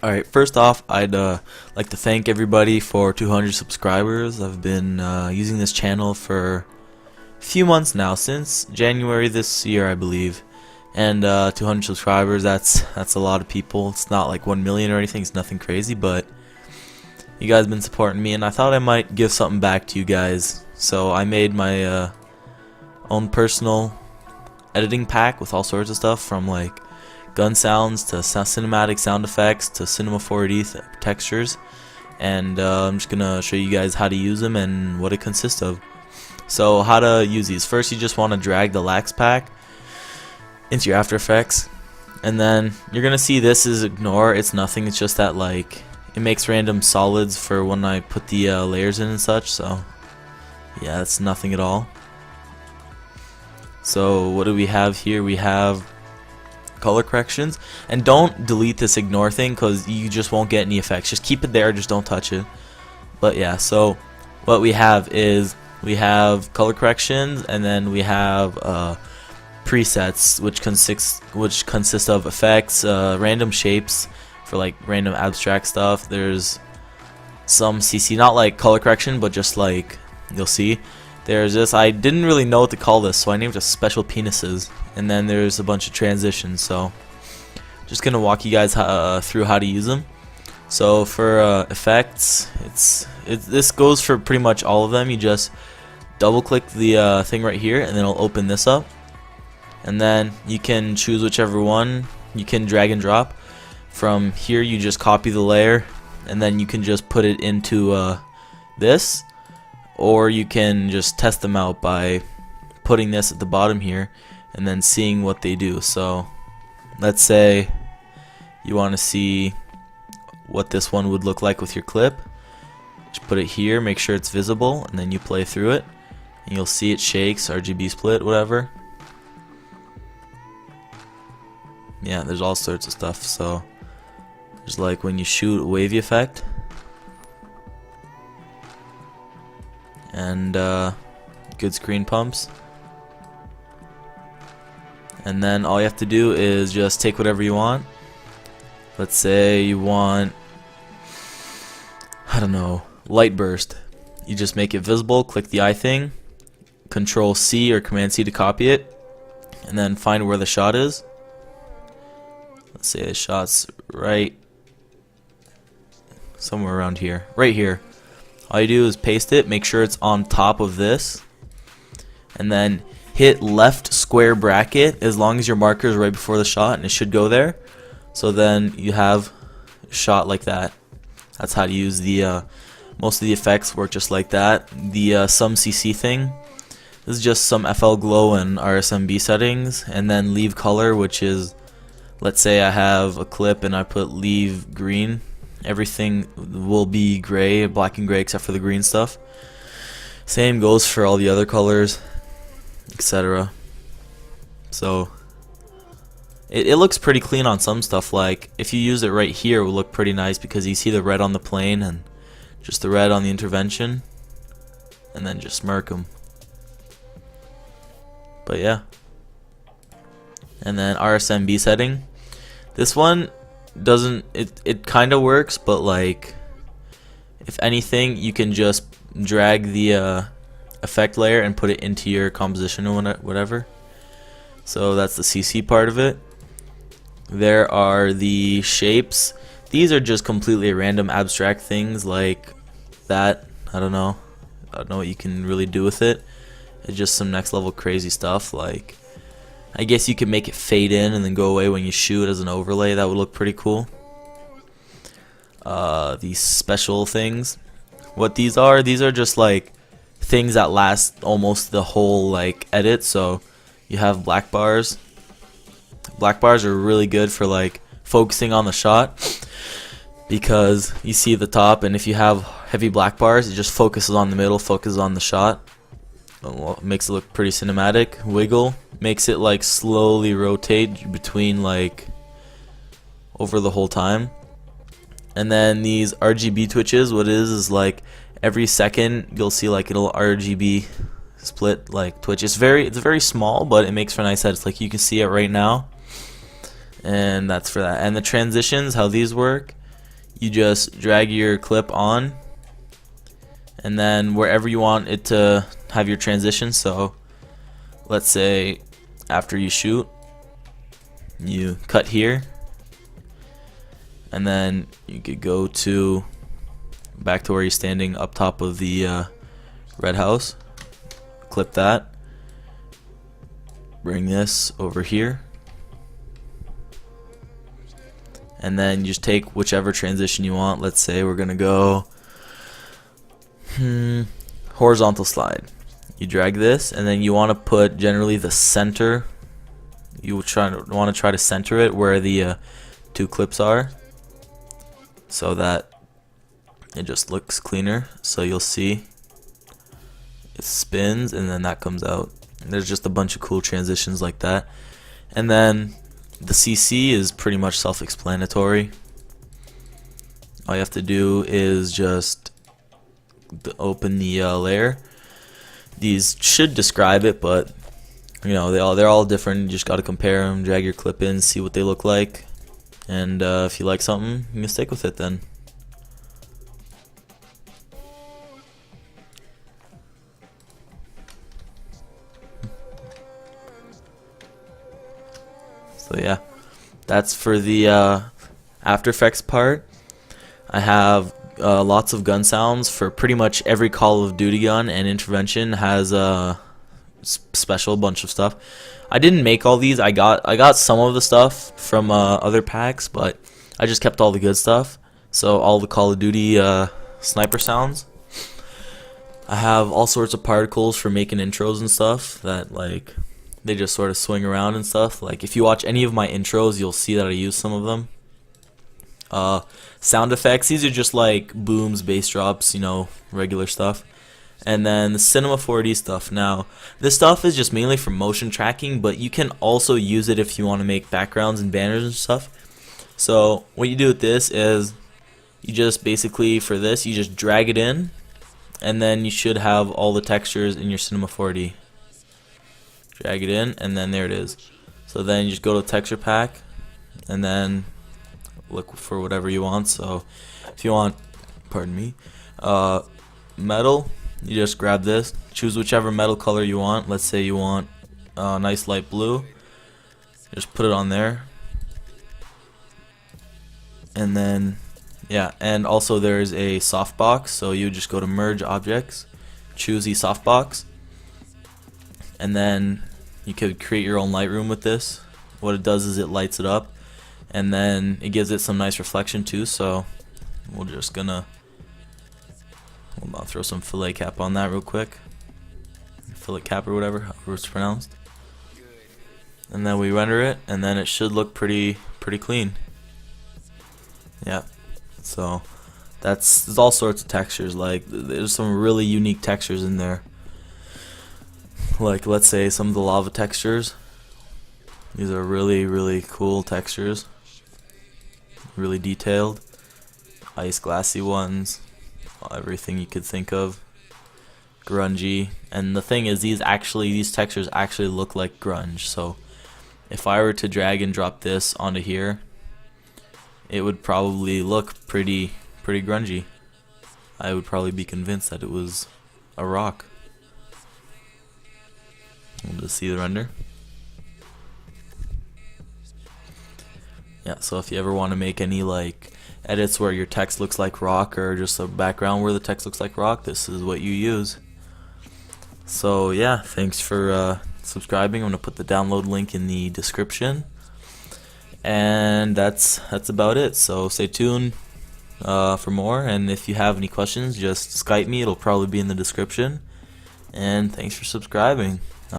Alright, first off, I'd like to thank everybody for 200 subscribers. I've been using this channel for a few months now, since January this year, I believe. And 200 subscribers, that's a lot of people. It's not like 1 million or anything, it's nothing crazy, but you guys have been supporting me, and I thought I might give something back to you guys. So I made my own personal editing pack with all sorts of stuff, from like gun sounds to cinematic sound effects to cinema 4D textures, and I'm just gonna show you guys how to use them and what it consists of. So how to use these: first, you just want to drag the lax pack into your After Effects, and then you're gonna see this is ignore. It's nothing. It's just that like it makes random solids for when I put the layers in and such. So yeah, it's nothing at all. So what do we have here? We have color corrections, and don't delete this ignore thing because you just won't get any effects. Just keep it there, just don't touch it. But yeah, so what we have is we have color corrections, and then we have presets, which consist of effects, random shapes for like random abstract stuff. There's some CC, not like color correction, but just like you'll see. There's this, I didn't really know what to call this, so I named it special penises. And then there's a bunch of transitions, so just gonna walk you guys through how to use them. So for effects, this goes for pretty much all of them. You just double click the thing right here, and then it'll open this up. And then you can choose whichever one. You can drag and drop. From here, you just copy the layer, and then you can just put it into this. Or you can just test them out by putting this at the bottom here and then seeing what they do. So let's say you want to see what this one would look like with your clip. Just put it here, make sure it's visible, and then you play through it, and you'll see it shakes, RGB split, whatever. Yeah, there's all sorts of stuff. So there's like when you shoot a wavy effect, and good screen pumps. And then all you have to do is just take whatever you want. Let's say you want, I don't know, light burst. You just make it visible, click the eye thing, Control C or Command C to copy it, and then find where the shot is. Let's say the shot's right somewhere around here, right here. All you do is paste it, make sure it's on top of this, and then hit left square bracket as long as your marker is right before the shot, and it should go there. So then you have a shot like that. That's how to use the most of the effects work just like that. The some CC thing, this is just some FL glow and RSMB settings, and then leave color, which is, let's say I have a clip and I put leave green. Everything will be gray, black and gray, except for the green stuff. Same goes for all the other colors, etc. So it looks pretty clean on some stuff. Like if you use it right here, it will look pretty nice because you see the red on the plane and just the red on the intervention, and then just smirk them. But yeah, and then RSMB setting. This one doesn't, it kind of works, but like if anything, you can just drag the effect layer and put it into your composition or whatever. So that's the CC part of it. There are the shapes. These are just completely random abstract things like that. I don't know what you can really do with it. It's just some next level crazy stuff. Like I guess you could make it fade in and then go away when you shoot as an overlay. That would look pretty cool. These special things. What these are just like things that last almost the whole like edit. So you have black bars. Black bars are really good for like focusing on the shot, because you see the top, and if you have heavy black bars, it just focuses on the middle, focuses on the shot. Well, makes it look pretty cinematic. Wiggle makes it like slowly rotate between like over the whole time. And then these RGB twitches, what it is like every second you'll see like it'll RGB split like twitch. It's very small, but it makes for nice edits. Like you can see it right now, and that's for that. And the transitions, how these work, you just drag your clip on, and then wherever you want it to have your transition. So let's say after you shoot, you cut here, and then you could go to back to where you're standing up top of the red house, clip that, bring this over here, and then you just take whichever transition you want. Let's say we're gonna go horizontal slide. You drag this, and then you want to put generally the center. You want to try to center it where the two clips are, so that it just looks cleaner. So you'll see it spins, and then that comes out. And there's just a bunch of cool transitions like that. And then the CC is pretty much self-explanatory. All you have to do is just open the layer. These should describe it, but you know, they're all different. You just got to compare them, drag your clip in, see what they look like, and if you like something, you can stick with it then. So yeah, that's for the After Effects part. I have lots of gun sounds for pretty much every Call of Duty gun, and Intervention has a special bunch of stuff. I didn't make all these. I got some of the stuff from other packs, but I just kept all the good stuff. So all the Call of Duty sniper sounds. I have all sorts of particles for making intros and stuff that like they just sort of swing around and stuff. Like if you watch any of my intros, you'll see that I use some of them. Sound effects, these are just like booms, bass drops, you know, regular stuff. And then the Cinema 4D stuff. Now, this stuff is just mainly for motion tracking, but you can also use it if you want to make backgrounds and banners and stuff. So what you do with this is you just basically, for this, you just drag it in, and then you should have all the textures in your Cinema 4D. Drag it in, and then there it is. So then you just go to texture pack, and then look for whatever you want. So if you want, pardon me, metal, you just grab this, choose whichever metal color you want. Let's say you want nice light blue, just put it on there. And then yeah, and also there's a softbox, so you just go to merge objects, choose the softbox, and then you could create your own Lightroom with this. What it does is it lights it up, and then it gives it some nice reflection too. So we're just gonna throw some fillet cap on that real quick, fillet cap or whatever, however it's pronounced, and then we render it, and then it should look pretty clean. Yeah, so there's all sorts of textures. Like there's some really unique textures in there. Like let's say some of the lava textures. These are really cool textures, really detailed. Ice glassy ones, everything you could think of, grungy. And the thing is, these textures actually look like grunge. So if I were to drag and drop this onto here, it would probably look pretty grungy. I would probably be convinced that it was a rock. We'll just see the render. Yeah, so if you ever want to make any like edits where your text looks like rock, or just a background where the text looks like rock, this is what you use. So yeah, thanks for subscribing. I'm gonna put the download link in the description, and that's about it. So stay tuned for more, and if you have any questions, just Skype me. It'll probably be in the description. And thanks for subscribing.